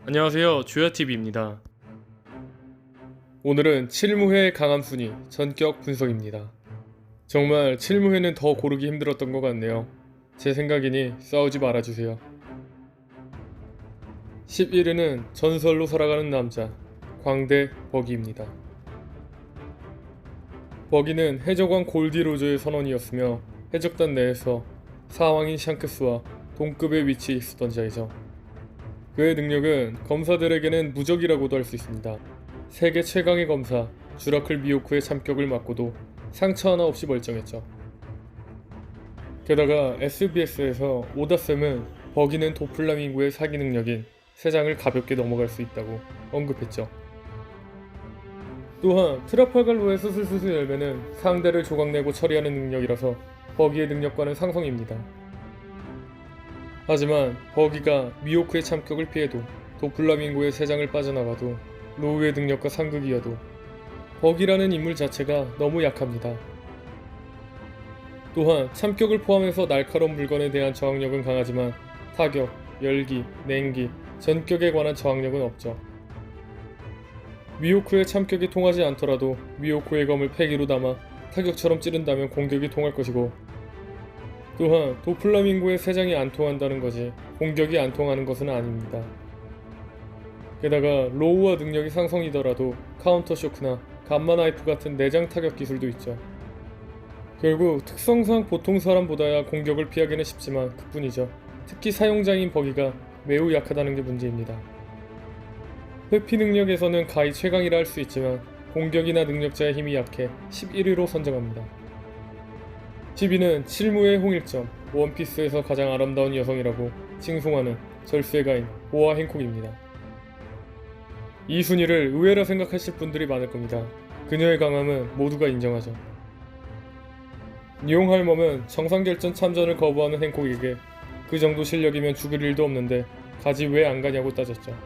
안녕하세요, 주야TV입니다. 오늘은 칠무회의 강함 순위 전격 분석입니다. 정말 칠무회는 더 고르기 힘들었던 것 같네요. 제 생각이니 싸우지 말아주세요. 11위는 전설로 살아가는 남자 광대 버기입니다. 버기는 해적왕 골디로저의 선원이었으며 해적단 내에서 사왕인 샹크스와 동급의 위치에 있었던 자이죠. 그의 능력은 검사들에게는 무적이라고도 할 수 있습니다. 세계 최강의 검사 주라클 미호크의 참격을 맞고도 상처 하나 없이 멀쩡했죠. 게다가 SBS에서 오다쌤은 버기는 도플라밍고의 사기 능력인 3장을 가볍게 넘어갈 수 있다고 언급했죠. 또한 트라팔갈로의 수술수술 열매는 상대를 조각내고 처리하는 능력이라서 버기의 능력과는 상성입니다. 하지만 버기가 미호크의 참격을 피해도 도플라밍고의 3장을 빠져나가도 로우의 능력과 상극이어도 버기라는 인물 자체가 너무 약합니다. 또한 참격을 포함해서 날카로운 물건에 대한 저항력은 강하지만 타격, 열기, 냉기, 전격에 관한 저항력은 없죠. 미호크의 참격이 통하지 않더라도 미호크의 검을 패기로 담아 타격처럼 찌른다면 공격이 통할 것이고, 또한 도플라밍고의 3장이 안 통한다는 것이 공격이 안 통하는 것은 아닙니다. 게다가 로우와 능력이 상성이더라도 카운터 쇼크나 감마 나이프 같은 내장 타격 기술도 있죠. 결국 특성상 보통 사람보다야 공격을 피하기는 쉽지만 그뿐이죠. 특히 사용자인 버기가 매우 약하다는 게 문제입니다. 회피 능력에서는 가히 최강이라 할 수 있지만 공격이나 능력자의 힘이 약해 11위로 선정합니다. 10위는 칠무의 홍일점, 원피스에서 가장 아름다운 여성이라고 칭송하는 절세가인 보아 행콕입니다. 이 순위를 의외라 생각하실 분들이 많을 겁니다. 그녀의 강함은 모두가 인정하죠. 니옹할멈은 정상결전 참전을 거부하는 행콕에게 그 정도 실력이면 죽을 일도 없는데 가지 왜 안 가냐고 따졌죠.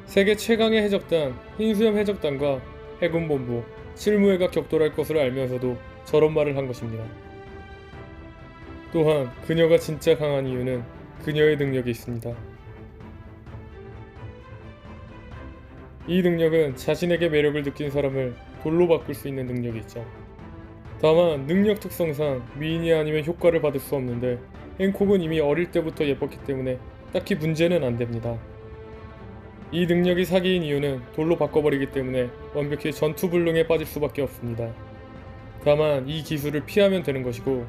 세계 최강의 해적단 흰수염 해적단과 해군본부 칠무회가 격돌할 것을 알면서도 저런 말을 한 것입니다. 또한 그녀가 진짜 강한 이유는 그녀의 능력이 있습니다. 이 능력은 자신에게 매력을 느낀 사람을 돌로 바꿀 수 있는 능력이 있죠. 다만 능력 특성상 미인이 아니면 효과를 받을 수 없는데 행콕은 이미 어릴 때부터 예뻤기 때문에 딱히 문제는 안 됩니다. 이 능력이 사기인 이유는 돌로 바꿔버리기 때문에 완벽히 전투불능에 빠질 수밖에 없습니다. 다만 이 기술을 피하면 되는 것이고,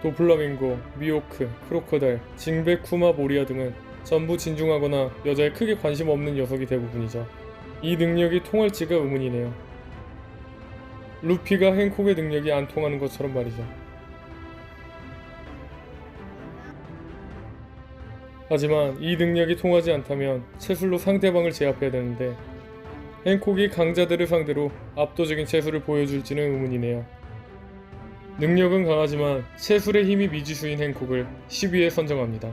도플라밍고, 미호크, 크로커달, 징베, 쿠마, 모리아 등은 전부 진중하거나 여자에 크게 관심 없는 녀석이 대부분이죠. 이 능력이 통할지가 의문이네요. 루피가 행콕의 능력이 안 통하는 것처럼 말이죠. 하지만 이 능력이 통하지 않다면 체술로 상대방을 제압해야 되는데 행콕이 강자들을 상대로 압도적인 체술을 보여줄지는 의문이네요. 능력은 강하지만 체술의 힘이 미지수인 행콕을 10위에 선정합니다.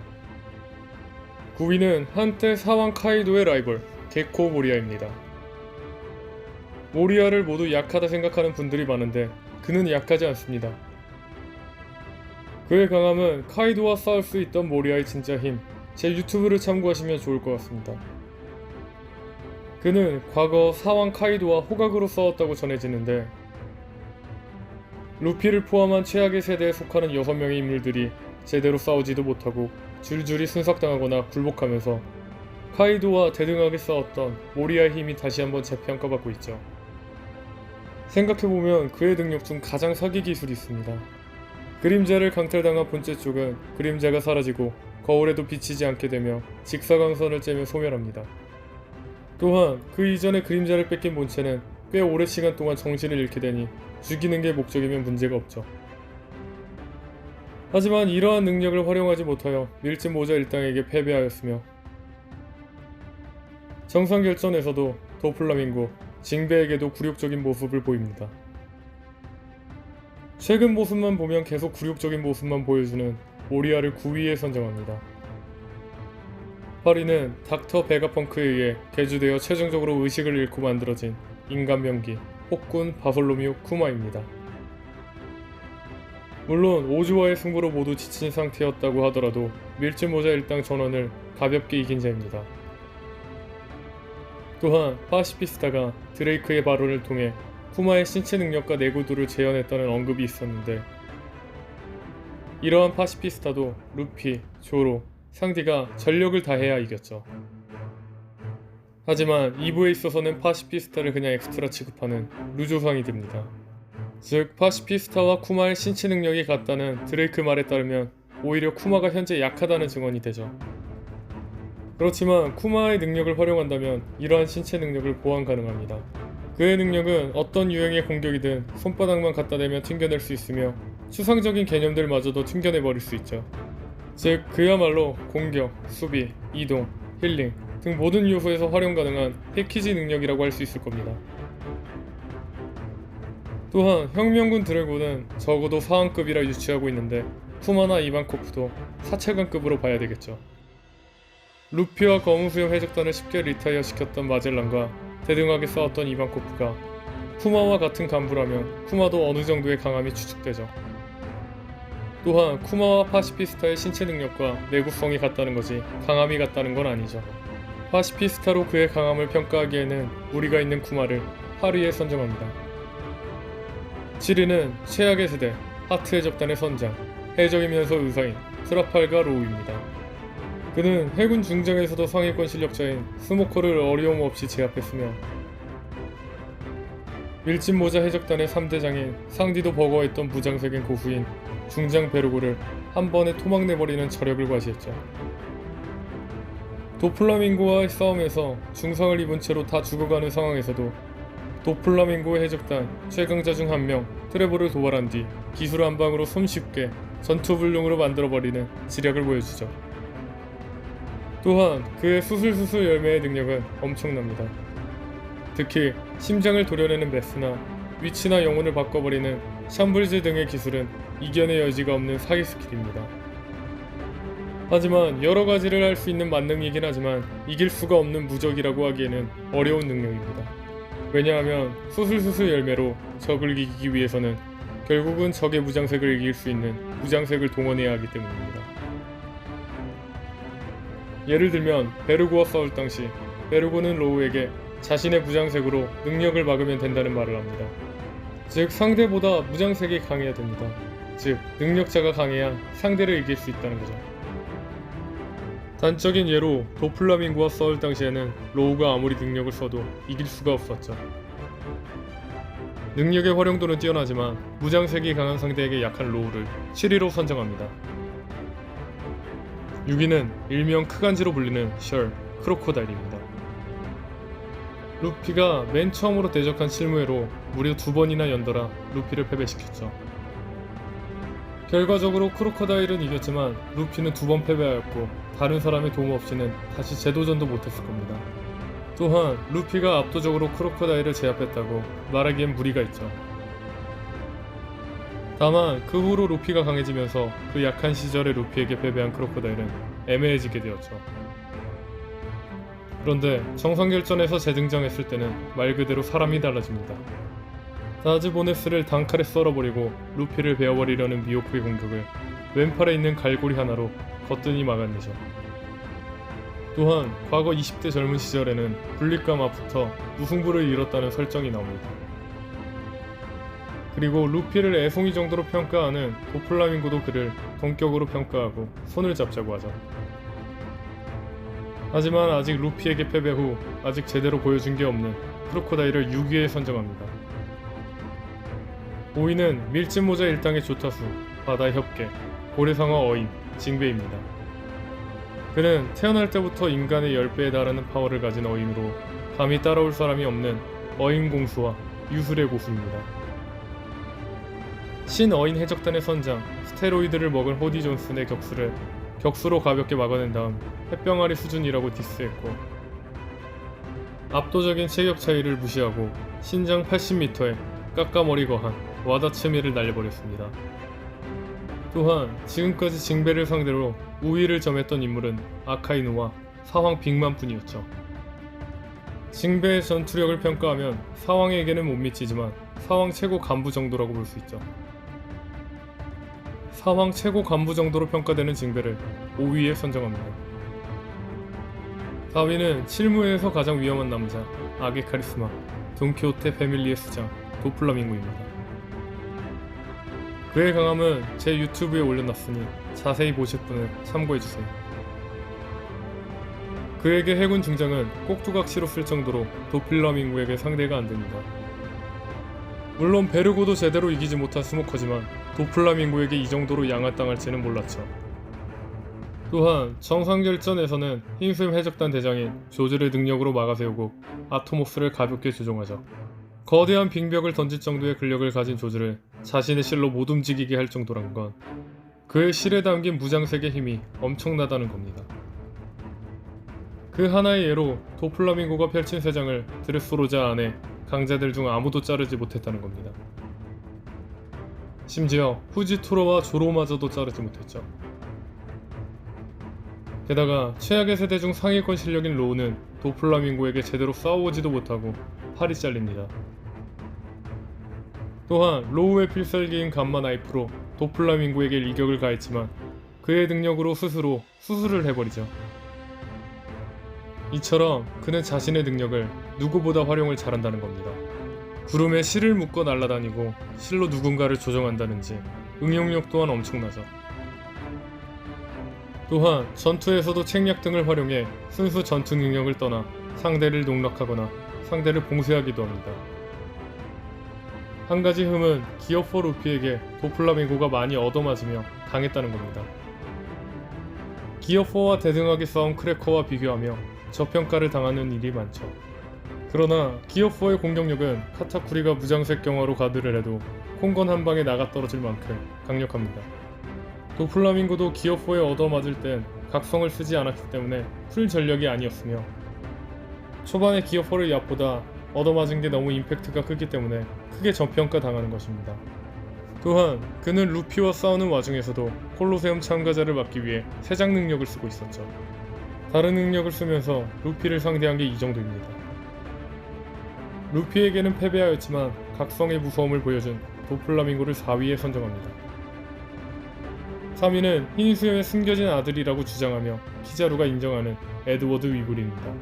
9위는 한때 사왕 카이도의 라이벌 게코 모리아입니다. 모리아를 모두 약하다 생각하는 분들이 많은데 그는 약하지 않습니다. 그의 강함은 카이도와 싸울 수 있던 모리아의 진짜 힘, 제 유튜브를 참고하시면 좋을 것 같습니다. 그는 과거 사왕 카이도와 호각으로 싸웠다고 전해지는데, 루피를 포함한 최악의 세대에 속하는 6명의 인물들이 제대로 싸우지도 못하고 줄줄이 순삭당하거나 굴복하면서 카이도와 대등하게 싸웠던 모리아의 힘이 다시 한번 재평가받고 있죠. 생각해보면 그의 능력 중 가장 사기 기술이 있습니다. 그림자를 강탈당한 본체 쪽은 그림자가 사라지고 거울에도 비치지 않게 되며 직사광선을 쬐며 소멸합니다. 또한 그 이전에 그림자를 뺏긴 본체는 꽤 오랜 시간 동안 정신을 잃게 되니 죽이는 게 목적이면 문제가 없죠. 하지만 이러한 능력을 활용하지 못하여 밀짚 모자 일당에게 패배하였으며, 정상결전에서도 도플라밍고, 징베에게도 굴욕적인 모습을 보입니다. 최근 모습만 보면 계속 굴욕적인 모습만 보여주는 모리아를 9위에 선정합니다. 파리는 닥터 베가펑크에 의해 개조되어 최종적으로 의식을 잃고 만들어진 인간 병기 폭군 바솔로미오 쿠마입니다. 물론 오즈와의 승부로 모두 지친 상태였다고 하더라도 밀짚모자 일당 전원을 가볍게 이긴 자입니다. 또한 파시피스타가 드레이크의 발언을 통해 쿠마의 신체 능력과 내구도를 재현했다는 언급이 있었는데, 이러한 파시피스타도 루피, 조로, 상디가 전력을 다해야 이겼죠. 하지만 2부에 있어서는 파시피스타를 그냥 엑스트라 취급하는 루조상이 됩니다. 즉 파시피스타와 쿠마의 신체 능력이 같다는 드레이크 말에 따르면 오히려 쿠마가 현재 약하다는 증언이 되죠. 그렇지만 쿠마의 능력을 활용한다면 이러한 신체 능력을 보완 가능합니다. 그의 능력은 어떤 유형의 공격이든 손바닥만 갖다 대면 튕겨낼 수 있으며 추상적인 개념들마저도 튕겨내버릴 수 있죠. 즉 그야말로 공격, 수비, 이동, 힐링 등 모든 요소에서 활용 가능한 패키지 능력이라고 할 수 있을 겁니다. 또한 혁명군 드래곤은 적어도 사왕급이라 유추하고 있는데 쿠마나 이반코프도 사체관급으로 봐야 되겠죠. 루피와 검은수염 해적단을 쉽게 리타이어 시켰던 마젤란과 대등하게 싸웠던 이반코프가 쿠마와 같은 간부라면 쿠마도 어느 정도의 강함이 추측되죠. 또한 쿠마와 파시피스타의 신체 능력과 내구성이 같다는 것이 강함이 같다는 건 아니죠. 파시피스타로 그의 강함을 평가하기에는 무리가 있는 쿠마를 8위에 선정합니다. 7위는 최악의 세대 하트 해적단의 선장, 해적이면서 의사인 트라팔가 로우입니다. 그는 해군 중장에서도 상위권 실력자인 스모커를 어려움 없이 제압했으며 밀짚모자 해적단의 3대장인 상디도 버거워했던 무장색인 고수인 중장 베르고를 한 번에 토막내버리는 저력을 과시했죠. 도플라밍고와의 싸움에서 중상을 입은 채로 다 죽어가는 상황에서도 도플라밍고의 해적단 최강자 중 한 명 트레보를 도발한 뒤 기술 한 방으로 손쉽게 전투불능으로 만들어버리는 지략을 보여주죠. 또한 그의 수술수술 열매의 능력은 엄청납니다. 특히 심장을 도려내는 메스나 위치나 영혼을 바꿔버리는 샴블즈 등의 기술은 이견의 여지가 없는 사기 스킬입니다. 하지만 여러가지를 할 수 있는 만능이긴 하지만 이길 수가 없는 무적이라고 하기에는 어려운 능력입니다. 왜냐하면 수술수술 열매로 적을 이기기 위해서는 결국은 적의 무장색을 이길 수 있는 무장색을 동원해야 하기 때문입니다. 예를 들면 베르고와 싸울 당시 베르고는 로우에게 자신의 무장색으로 능력을 막으면 된다는 말을 합니다. 즉 상대보다 무장색이 강해야 됩니다. 즉 능력자가 강해야 상대를 이길 수 있다는 거죠. 단적인 예로 도플라밍고와 싸울 당시에는 로우가 아무리 능력을 써도 이길 수가 없었죠. 능력의 활용도는 뛰어나지만 무장색이 강한 상대에게 약한 로우를 7위로 선정합니다. 6위는 일명 크간지로 불리는 셜, 크로코다일입니다. 루피가 맨 처음으로 대적한 실무회로 무려 2번이나 연달아 루피를 패배시켰죠. 결과적으로 크로코다일은 이겼지만 루피는 2번 패배하였고 다른 사람의 도움 없이는 다시 재도전도 못했을 겁니다. 또한 루피가 압도적으로 크로코다일을 제압했다고 말하기엔 무리가 있죠. 다만 그 후로 루피가 강해지면서 그 약한 시절의 루피에게 패배한 크로코다일은 애매해지게 되었죠. 그런데 정상결전에서 재등장했을 때는 말 그대로 사람이 달라집니다. 다즈보네스를 단칼에 썰어버리고 루피를 베어버리려는 미호쿠의 공격을 왼팔에 있는 갈고리 하나로 거뜬히 막아내죠. 또한 과거 20대 젊은 시절에는 분립감 앞부터 무승부를 이뤘다는 설정이 나옵니다. 그리고 루피를 애송이 정도로 평가하는 도플라밍고도 그를 동격으로 평가하고 손을 잡자고 하죠. 하지만 아직 루피에게 패배 후 아직 제대로 보여준 게 없는 크로코다일을 6위에 선정합니다. 5위는 밀짚모자 일당의 조타수, 바다 협계, 고래상어 어임, 징베입니다. 그는 태어날 때부터 인간의 10배에 달하는 파워를 가진 어임으로 감히 따라올 사람이 없는 어임 공수와 유술의 고수입니다. 신어인 해적단의 선장, 스테로이드를 먹은 호디 존슨의 격수를 격수로 가볍게 막아낸 다음 햇병아리 수준이라고 디스했고, 압도적인 체격 차이를 무시하고 신장 80m에 깎아머리 거한 와다츠미를 날려버렸습니다. 또한 지금까지 징베를 상대로 우위를 점했던 인물은 아카이누와 사황 빅맘뿐이었죠. 징배의 전투력을 평가하면 사황에게는 못 미치지만 사황 최고 간부 정도라고 볼 수 있죠. 사황 최고 간부 정도로 평가되는 징배를 5위에 선정합니다. 4위는 칠무에서 가장 위험한 남자, 악의 카리스마, 돈키호테 패밀리의 수장, 도플라밍고입니다. 그의 강함은 제 유튜브에 올려놨으니 자세히 보실 분은 참고해주세요. 그에게 해군 중장은 꼭두각시로 쓸 정도로 도플라밍고에게 상대가 안됩니다. 물론 베르고도 제대로 이기지 못한 스모커지만 도플라밍고에게 이 정도로 양아당할지는 몰랐죠. 또한 정상결전에서는 흰수염 해적단 대장인 조즈를 능력으로 막아세우고 아토모스를 가볍게 조종하죠. 거대한 빙벽을 던질 정도의 근력을 가진 조즈를 자신의 실로 못 움직이게 할 정도란 건 그의 실에 담긴 무장색의 힘이 엄청나다는 겁니다. 그 하나의 예로 도플라밍고가 펼친 세장을 드레스로자 안에 강자들 중 아무도 자르지 못했다는 겁니다. 심지어 후지토로와 조로마저도 자르지 못했죠. 게다가 최악의 세대 중 상위권 실력인 로우는 도플라밍고에게 제대로 싸워보지도 못하고 팔이 잘립니다. 또한 로우의 필살기인 감마 나이프로 도플라밍고에게 일격을 가했지만 그의 능력으로 스스로 수술을 해버리죠. 이처럼 그는 자신의 능력을 누구보다 활용을 잘한다는 겁니다. 구름에 실을 묶어 날아다니고 실로 누군가를 조종한다든지 응용력 또한 엄청나죠. 또한 전투에서도 책략 등을 활용해 순수 전투 능력을 떠나 상대를 농락하거나 상대를 봉쇄하기도 합니다. 한 가지 흠은 기어4 루피에게 도플라밍고가 많이 얻어맞으며 당했다는 겁니다. 기어4와 대등하게 싸운 크래커와 비교하며 저평가를 당하는 일이 많죠. 그러나 기어4의 공격력은 카타쿠리가 무장색 경화로 가드를 해도 콩건 한 방에 나가 떨어질 만큼 강력합니다. 도플라밍고도 기어4에 얻어맞을 땐 각성을 쓰지 않았기 때문에 풀 전력이 아니었으며 초반에 기어4를 얕보다 얻어맞은 게 너무 임팩트가 크기 때문에 크게 저평가 당하는 것입니다. 또한 그는 루피와 싸우는 와중에서도 콜로세움 참가자를 막기 위해 세장 능력을 쓰고 있었죠. 다른 능력을 쓰면서 루피를 상대한 게 이 정도입니다. 루피에게는 패배하였지만 각성의 무서움을 보여준 도플라밍고를 4위에 선정합니다. 3위는 흰수염의 숨겨진 아들이라고 주장하며 키자루가 인정하는 에드워드 위블입니다.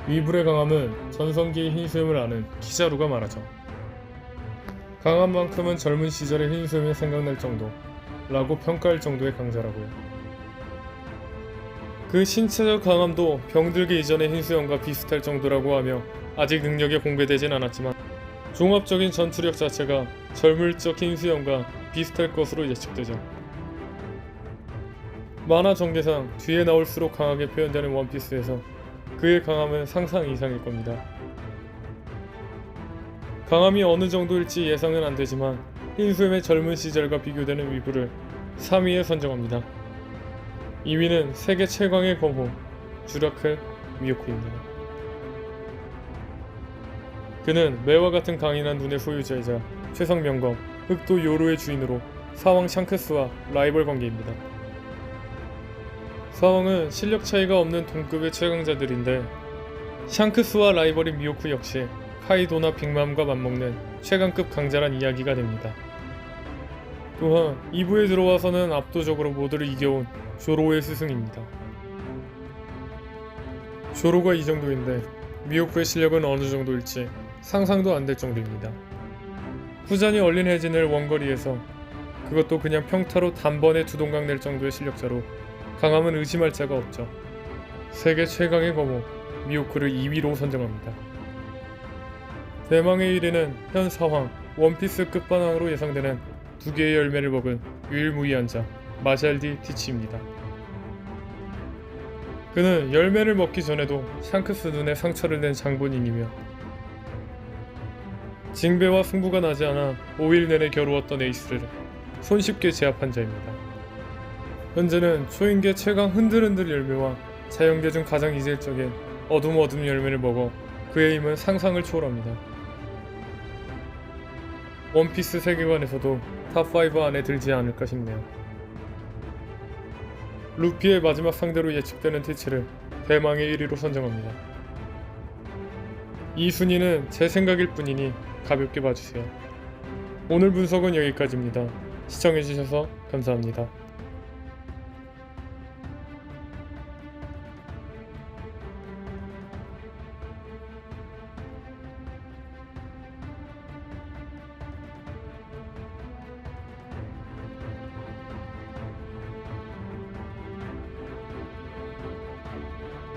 위블의 강함은 전성기의 흰수염을 아는 키자루가 말하죠. 강한 만큼은 젊은 시절의 흰수염이 생각날 정도 라고 평가할 정도의 강자라고요. 그 신체적 강함도 병들기 이전의 흰수염과 비슷할 정도라고 하며 아직 능력이 공개되진 않았지만 종합적인 전투력 자체가 젊을 적 흰수염과 비슷할 것으로 예측되죠. 만화 전개상 뒤에 나올수록 강하게 표현되는 원피스에서 그의 강함은 상상 이상일 겁니다. 강함이 어느 정도일지 예상은 안되지만 흰수염의 젊은 시절과 비교되는 위브를 3위에 선정합니다. 2위는 세계 최강의 검호 주라크 미요코입니다. 그는 매와 같은 강인한 눈의 소유자이자 최상 명검 흑도 요로의 주인으로 사왕 샹크스와 라이벌 관계입니다. 사왕은 실력 차이가 없는 동급의 최강자들인데 샹크스와 라이벌인 미요쿠 역시 카이도나 빅맘과 맞먹는 최강급 강자란 이야기가 됩니다. 또한 2부에 들어와서는 압도적으로 모두를 이겨온 조로의 스승입니다. 조로가 이 정도인데 미요쿠의 실력은 어느 정도일지 상상도 안 될 정도입니다. 후잔이 얼린 해진을 원거리에서 그것도 그냥 평타로 단번에 두 동강 낼 정도의 실력자로 강함은 의심할 자가 없죠. 세계 최강의 검호 미요쿠를 2위로 선정합니다. 대망의 1위는 현 사황 원피스 끝판왕으로 예상되는 두 개의 열매를 먹은 유일무이한 자 마샬디 티치입니다. 그는 열매를 먹기 전에도 샹크스 눈에 상처를 낸 장본인이며 징배와 승부가 나지 않아 5일 내내 겨루었던 에이스를 손쉽게 제압한 자입니다. 현재는 초인계 최강 흔들흔들 열매와 자연계 중 가장 이질적인 어둠 열매를 먹어 그의 힘은 상상을 초월합니다. 원피스 세계관에서도 탑5 안에 들지 않을까 싶네요. 루피의 마지막 상대로 예측되는 티치를 대망의 1위로 선정합니다. 이 순위는 제 생각일 뿐이니 가볍게 봐주세요. 오늘 분석은 여기까지입니다. 시청해주셔서 감사합니다.